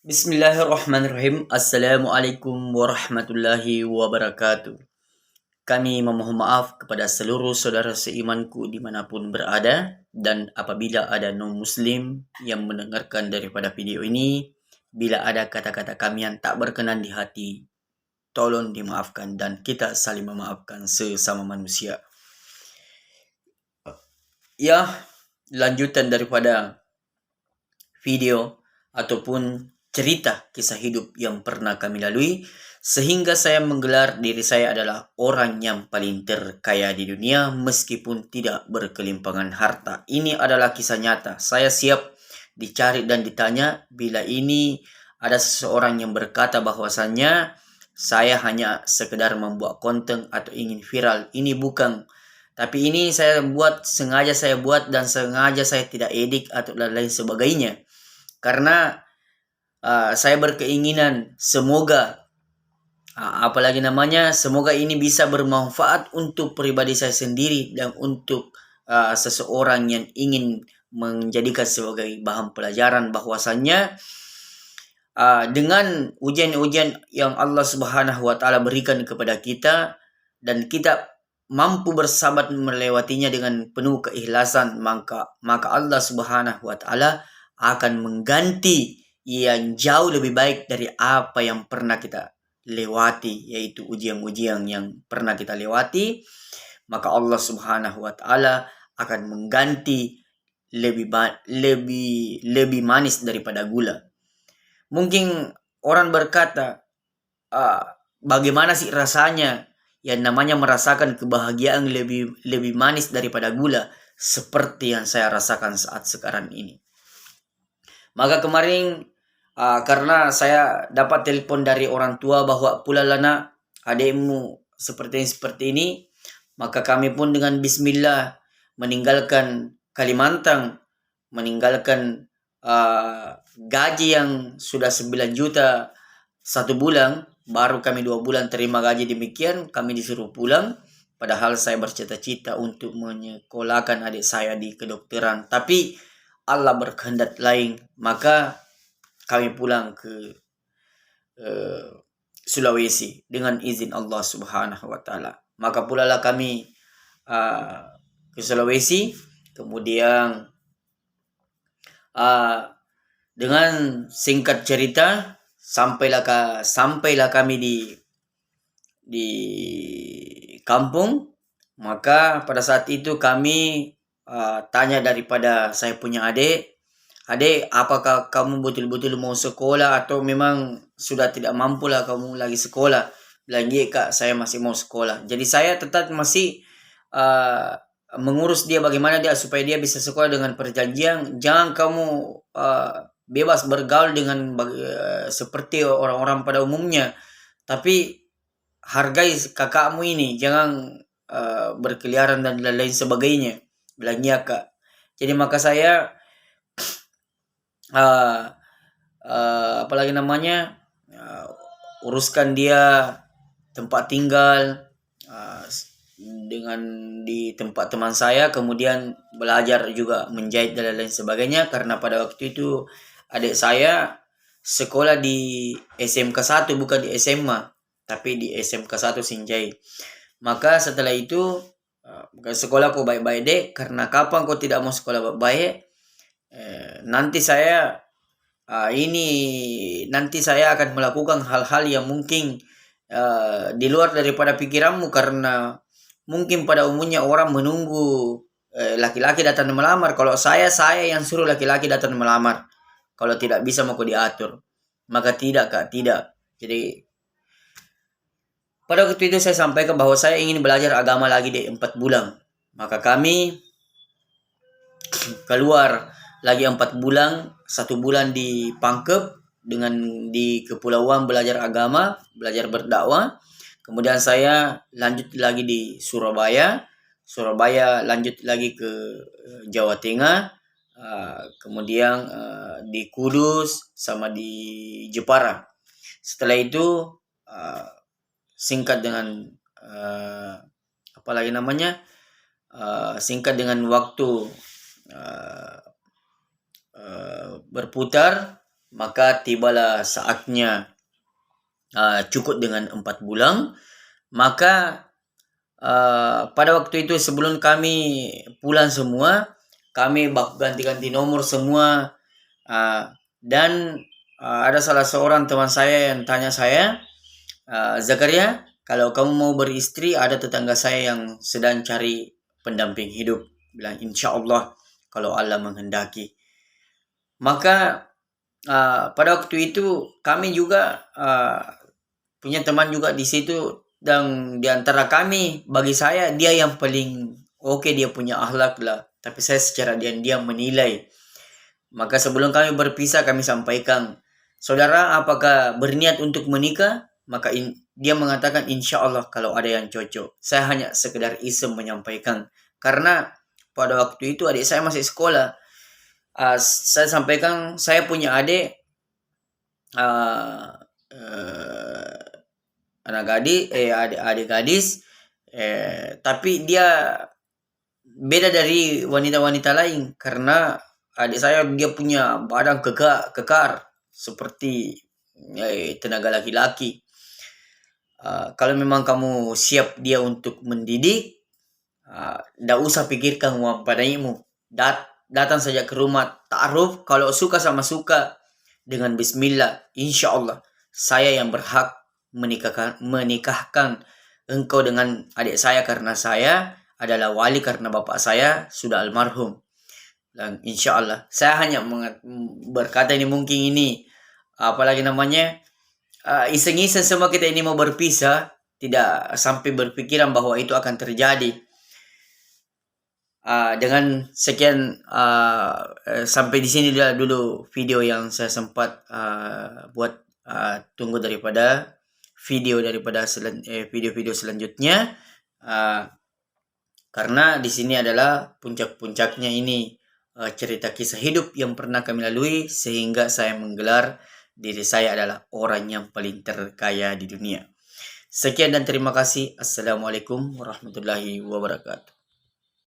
Bismillahirrahmanirrahim. Assalamualaikum warahmatullahi wabarakatuh. Kami memohon maaf kepada seluruh saudara seimanku dimanapun berada, dan apabila ada non-muslim yang mendengarkan daripada video ini, bila ada kata-kata kami yang tak berkenan di hati, tolong dimaafkan dan kita saling memaafkan sesama manusia. Ya, lanjutan daripada video ataupun cerita kisah hidup yang pernah kami lalui, sehingga saya menggelar diri saya adalah orang yang paling terkaya di dunia meskipun tidak berkelimpangan harta. Ini adalah kisah nyata. Saya siap dicari dan ditanya bila ini ada seseorang yang berkata bahwasannya saya hanya sekedar membuat konten atau ingin viral. Ini bukan. Tapi ini sengaja saya buat dan sengaja saya tidak edit atau lain sebagainya. Karena saya berkeinginan semoga semoga ini bisa bermanfaat untuk pribadi saya sendiri dan untuk seseorang yang ingin menjadikan sebagai bahan pelajaran bahwasannya dengan ujian-ujian yang Allah Subhanahu wa taala berikan kepada kita dan kita mampu bersabar melewatinya dengan penuh keikhlasan, maka Allah Subhanahu wa taala akan mengganti yang jauh lebih baik dari apa yang pernah kita lewati, yaitu ujian-ujian yang pernah kita lewati. Maka Allah Subhanahu wa taala akan mengganti lebih manis daripada gula. Mungkin orang berkata, bagaimana sih rasanya yang namanya merasakan kebahagiaan lebih manis daripada gula, seperti yang saya rasakan saat sekarang ini. Maka kemarin karena saya dapat telepon dari orang tua bahwa pula lana adikmu seperti ini, maka kami pun dengan bismillah meninggalkan Kalimantan, meninggalkan gaji yang sudah 9 juta 1 bulan, baru kami 2 bulan terima gaji demikian, kami disuruh pulang. Padahal saya bercita-cita untuk menyekolahkan adik saya di kedokteran, tapi Allah berkehendak lain, maka kami pulang ke Sulawesi dengan izin Allah Subhanahu wa taala. Maka pulalah kami ke Sulawesi, kemudian dengan singkat cerita sampailah kami di kampung. Maka pada saat itu kami tanya daripada saya punya adik, apakah kamu betul-betul mau sekolah atau memang sudah tidak mampu lah kamu lagi sekolah? Bilang, iya kak, saya masih mau sekolah. Jadi saya tetap masih mengurus dia bagaimana dia supaya dia bisa sekolah dengan perjanjian. Jangan kamu bebas bergaul dengan seperti orang-orang pada umumnya, tapi hargai kakakmu ini, jangan berkeliaran dan lain sebagainya. Bilang iya kak. Jadi maka saya uruskan dia tempat tinggal dengan di tempat teman saya, kemudian belajar juga menjahit dan lain sebagainya, karena pada waktu itu adik saya sekolah di SMK 1 bukan di SMA, tapi di SMK 1 Sinjai. Maka setelah itu sekolah kau baik-baik dek, karena kapan kau tidak mau sekolah baik-baik, nanti saya akan melakukan hal-hal yang mungkin di luar daripada pikiranmu, karena mungkin pada umumnya orang menunggu laki-laki datang melamar. Kalau saya yang suruh laki-laki datang melamar. Kalau tidak bisa mau diatur. Maka tidak kak, tidak. Jadi pada waktu itu saya sampaikan bahwa saya ingin belajar agama lagi di 4 bulan. Maka kami keluar lagi 4 bulan, 1 bulan di Pangkep dengan di kepulauan belajar agama, belajar berdakwah. Kemudian saya lanjut lagi di Surabaya, lanjut lagi ke Jawa Tengah, kemudian di Kudus sama di Jepara. Setelah itu singkat dengan singkat dengan waktu berputar, maka tibalah saatnya cukup dengan 4 bulan. Maka pada waktu itu sebelum kami pulang semua, kami ganti-ganti nomor semua, dan ada salah seorang teman saya yang tanya saya, Zakaria, kalau kamu mau beristri, ada tetangga saya yang sedang cari pendamping hidup. Bilang insya Allah kalau Allah menghendaki. Maka pada waktu itu kami juga punya teman juga di situ, dan di antara kami, bagi saya dia yang paling oke, dia punya akhlak lah, tapi saya secara diam-diam menilai. Maka sebelum kami berpisah, kami sampaikan, saudara apakah berniat untuk menikah? Maka dia mengatakan insya Allah kalau ada yang cocok. Saya hanya sekedar iseng menyampaikan, karena pada waktu itu adik saya masih sekolah. Saya sampaikan saya punya adik, adik gadis, tapi dia beda dari wanita-wanita lain, karena adik saya dia punya badan kekar seperti tenaga laki-laki. Kalau memang kamu siap dia untuk mendidik, tidak usah pikirkan uang padaimu. Datang saja ke rumah, ta'aruf, kalau suka sama suka, dengan bismillah, insya Allah saya yang berhak menikahkan engkau dengan adik saya, karena saya adalah wali karena bapak saya sudah almarhum. Dan insya Allah saya hanya berkata ini, mungkin ini apalagi namanya, iseng-iseng semua kita ini mau berpisah, tidak sampai berpikiran bahwa itu akan terjadi. Dengan sekian, sampai di sini dulu video yang saya sempat buat. Tunggu daripada video-video selanjutnya, karena di sini adalah puncak-puncaknya ini, cerita kisah hidup yang pernah kami lalui sehingga saya menggelar diri saya adalah orang yang paling terkaya di dunia. Sekian dan terima kasih. Assalamualaikum warahmatullahi wabarakatuh.